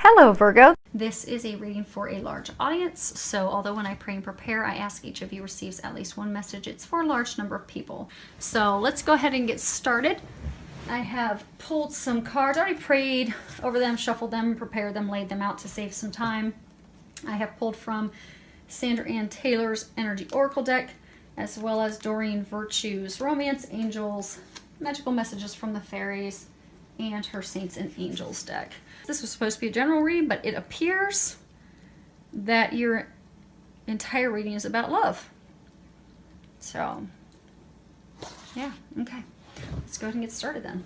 Hello, Virgo. This is a reading for a large audience, so although when I pray and prepare, I ask each of you receives at least one message, it's for a large number of people. So let's go ahead and get started. I have pulled some cards, already prayed over them, shuffled them, prepared them, laid them out to save some time. I have pulled from Sandra Ann Taylor's Energy Oracle deck, as well as Doreen Virtue's Romance Angels, Magical Messages from the Fairies, and her Saints and Angels deck. This was supposed to be a general reading, but it appears that your entire reading is about love. So, yeah, okay. Let's go ahead and get started then.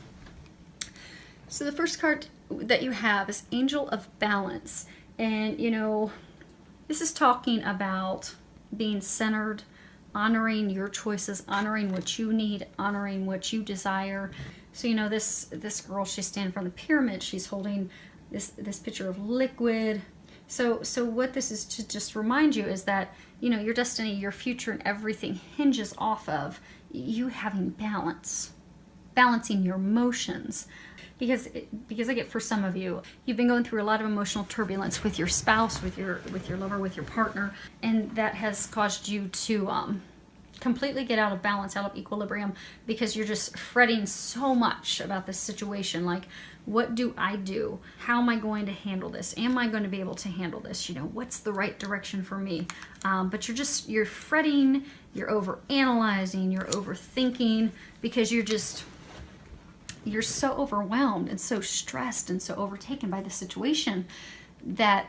So the first card that you have is Angel of Balance. And, you know, this is talking about being centered, honoring your choices, honoring what you need, honoring what you desire. So, you know, this girl, she's standing from the pyramid. She's holding this picture of liquid. So what this is to just remind you is that, you know, your destiny, your future, and everything hinges off of you having balance, balancing your emotions. Because I get, for some of you, you've been going through a lot of emotional turbulence with your spouse, with your lover, with your partner, and that has caused you to completely get out of balance, out of equilibrium, because you're just fretting so much about this situation. Like, what do I do? How am I going to handle this? Am I going to be able to handle this? You know, what's the right direction for me? But you're fretting, you're over analyzing, you're overthinking, because you're so overwhelmed and so stressed and so overtaken by the situation that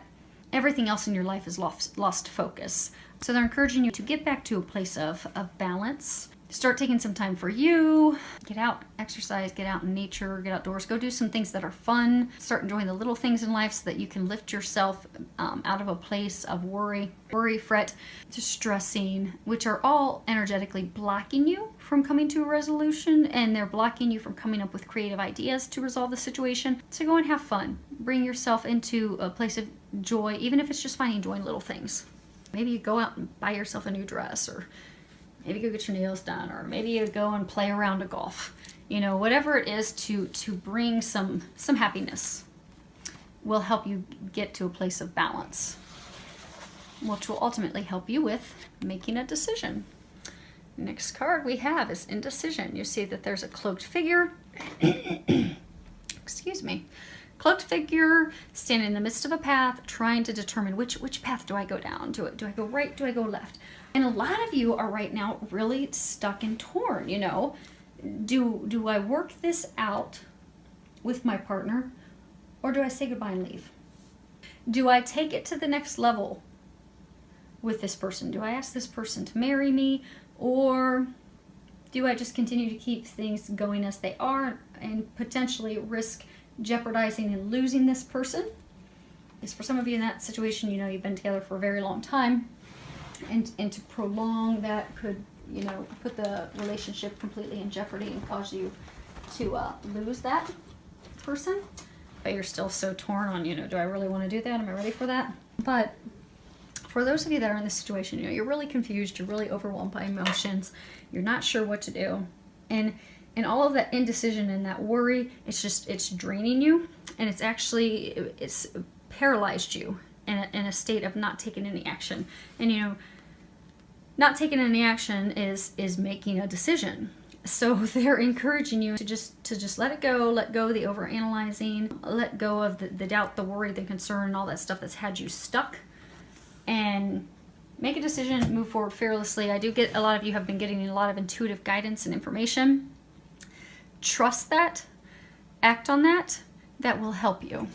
everything else in your life is lost focus. So they're encouraging you to get back to a place of balance. Start taking some time for you. Get out, exercise, get out in nature, get outdoors, go do some things that are fun. Start enjoying the little things in life so that you can lift yourself out of a place of worry, fret, distressing, which are all energetically blocking you from coming to a resolution, and they're blocking you from coming up with creative ideas to resolve the situation. So go and have fun. Bring yourself into a place of joy, even if it's just finding joy in little things. Maybe you go out and buy yourself a new dress, or maybe go get your nails done, or maybe you go and play around a golf. You know, whatever it is to bring some happiness will help you get to a place of balance, which will ultimately help you with making a decision. Next card we have is Indecision. You see that there's a cloaked figure. Excuse me. Cloaked figure standing in the midst of a path, trying to determine which path do I go down? Do I go right? Do I go left? And a lot of you are right now really stuck and torn, you know. Do I work this out with my partner, or do I say goodbye and leave? Do I take it to the next level with this person? Do I ask this person to marry me, or do I just continue to keep things going as they are and potentially risk jeopardizing and losing this person? Because for some of you in that situation, you know, you've been together for a very long time. And to prolong that could, you know, put the relationship completely in jeopardy and cause you to lose that person. But you're still so torn on, you know, do I really want to do that? Am I ready for that? But for those of you that are in this situation, you know, you're really confused, you're really overwhelmed by emotions, you're not sure what to do. And all of that indecision and that worry, it's draining you, and it's paralyzed you in a state of not taking any action. And, you know, not taking any action is making a decision. So they're encouraging you to just let it go, let go of the overanalyzing, let go of the doubt, the worry, the concern, and all that stuff that's had you stuck, and make a decision, move forward fearlessly. I do get a lot of you have been getting a lot of intuitive guidance and information. Trust that, act on that, that will help you.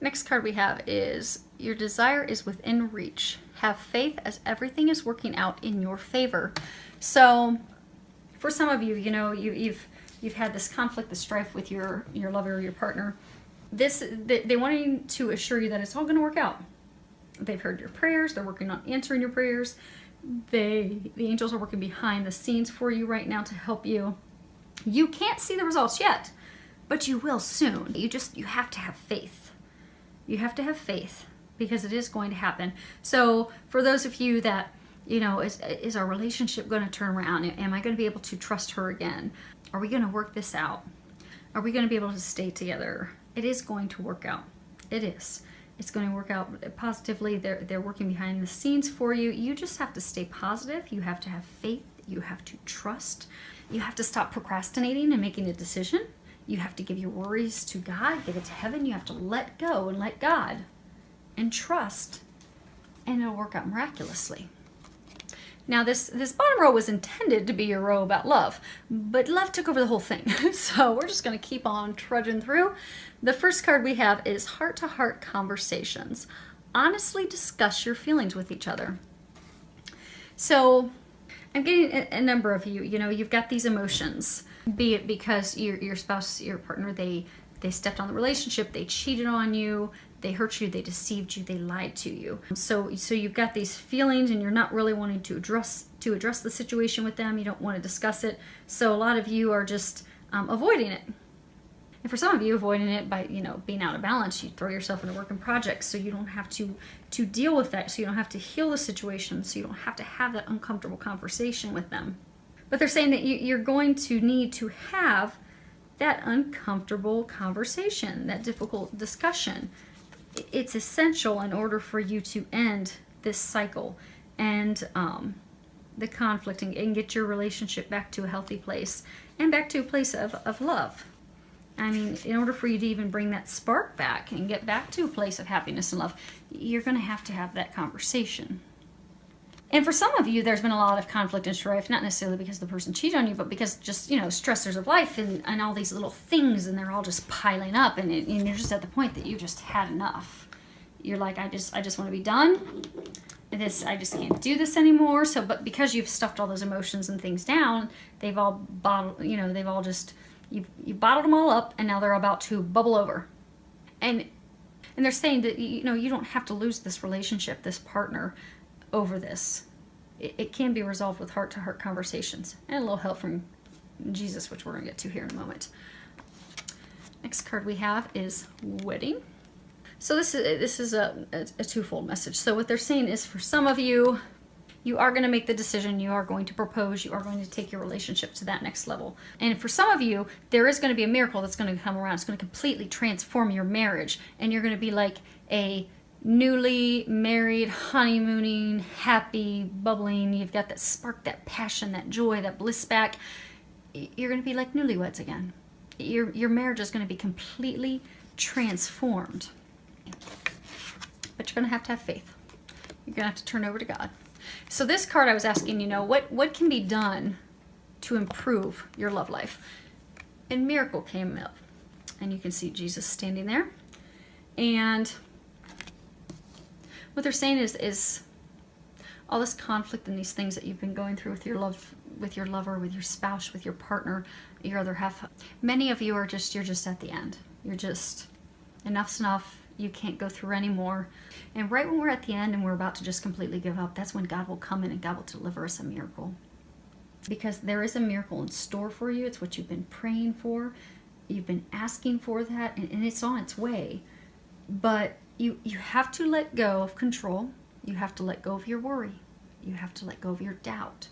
Next card we have is Your Desire is Within Reach. Have faith as everything is working out in your favor. So for some of you, you know, you've had this conflict, this strife with your lover or your partner. They wanting to assure you that it's all going to work out. They've heard your prayers. They're working on answering your prayers. The angels are working behind the scenes for you right now to help you. You can't see the results yet, but you will soon. You have to have faith. You have to have faith, because it is going to happen. So for those of you that, you know, is our relationship going to turn around? Am I going to be able to trust her again? Are we going to work this out? Are we going to be able to stay together? It is going to work out. It is. It's going to work out positively. They're working behind the scenes for you. You just have to stay positive. You have to have faith. You have to trust. You have to stop procrastinating and making a decision. You have to give your worries to God, give it to heaven. You have to let go and let God and trust, and it'll work out miraculously. Now, this bottom row was intended to be your row about love, but love took over the whole thing. So we're just going to keep on trudging through. The first card we have is heart-to-heart conversations. Honestly discuss your feelings with each other. So I'm getting a number of you, you've got these emotions, be it because your spouse, your partner, they stepped on the relationship, they cheated on you, they hurt you, they deceived you, they lied to you. So you've got these feelings and you're not really wanting to address the situation with them. You don't want to discuss it. So a lot of you are just avoiding it. And for some of you, avoiding it by, being out of balance, you throw yourself into work in projects so you don't have to deal with that, so you don't have to heal the situation, so you don't have to have that uncomfortable conversation with them. But they're saying that you're going to need to have that uncomfortable conversation, that difficult discussion. It's essential in order for you to end this cycle and the conflict and get your relationship back to a healthy place and back to a place of love. I mean, in order for you to even bring that spark back and get back to a place of happiness and love, you're going to have that conversation. And for some of you, there's been a lot of conflict and strife, not necessarily because the person cheated on you, but because just, stressors of life and all these little things, and they're all just piling up, and you're just at the point that you just had enough. You're like, I just want to be done. I just can't do this anymore. So, but because you've stuffed all those emotions and things down, they've all bottled, you've bottled them all up, and now they're about to bubble over. And they're saying that, you don't have to lose this relationship, this partner, over this. It can be resolved with heart-to-heart conversations and a little help from Jesus, which we're going to get to here in a moment. Next card we have is wedding. So this is a twofold message. So what they're saying is, for some of you, you are going to make the decision, you are going to propose, you are going to take your relationship to that next level. And for some of you, there is going to be a miracle that's going to come around. It's going to completely transform your marriage, and you're going to be like a newly married, honeymooning, happy, bubbling. You've got that spark, that passion, that joy, that bliss back. You're going to be like newlyweds again. Your marriage is going to be completely transformed. But you're going to have faith. You're going to have to turn over to God. So this card, I was asking, what can be done to improve your love life? And miracle came up. And you can see Jesus standing there. And what they're saying is all this conflict and these things that you've been going through with your lover, with your spouse, with your partner, your other half. Many of you you're just at the end. You're just, enough's enough. You can't go through anymore. And right when we're at the end and we're about to just completely give up, that's when God will come in and God will deliver us a miracle. Because there is a miracle in store for you. It's what you've been praying for. You've been asking for that, and it's on its way. But you have to let go of control. You have to let go of your worry. You have to let go of your doubt.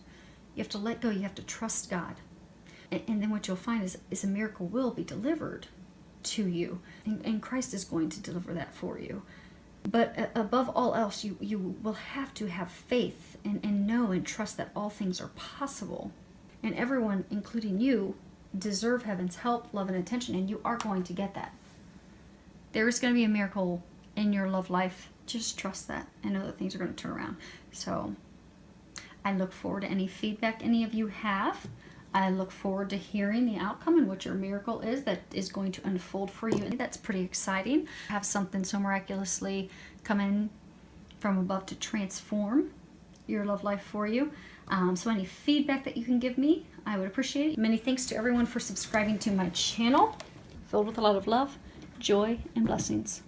You have to let go. You have to trust God. And then what you'll find is a miracle will be delivered to you. And Christ is going to deliver that for you. But above all else, you will have to have faith and know and trust that all things are possible. And everyone, including you, deserve heaven's help, love, and attention. And you are going to get that. There is going to be a miracle in your love life. Just trust that and know that things are going to turn around. So I look forward to any feedback any of you have. I look forward to hearing the outcome and what your miracle is that is going to unfold for you. And that's pretty exciting. Have something so miraculously come in from above to transform your love life for you. So any feedback that you can give me, I would appreciate it. Many thanks to everyone for subscribing to my channel, filled with a lot of love, joy, and blessings.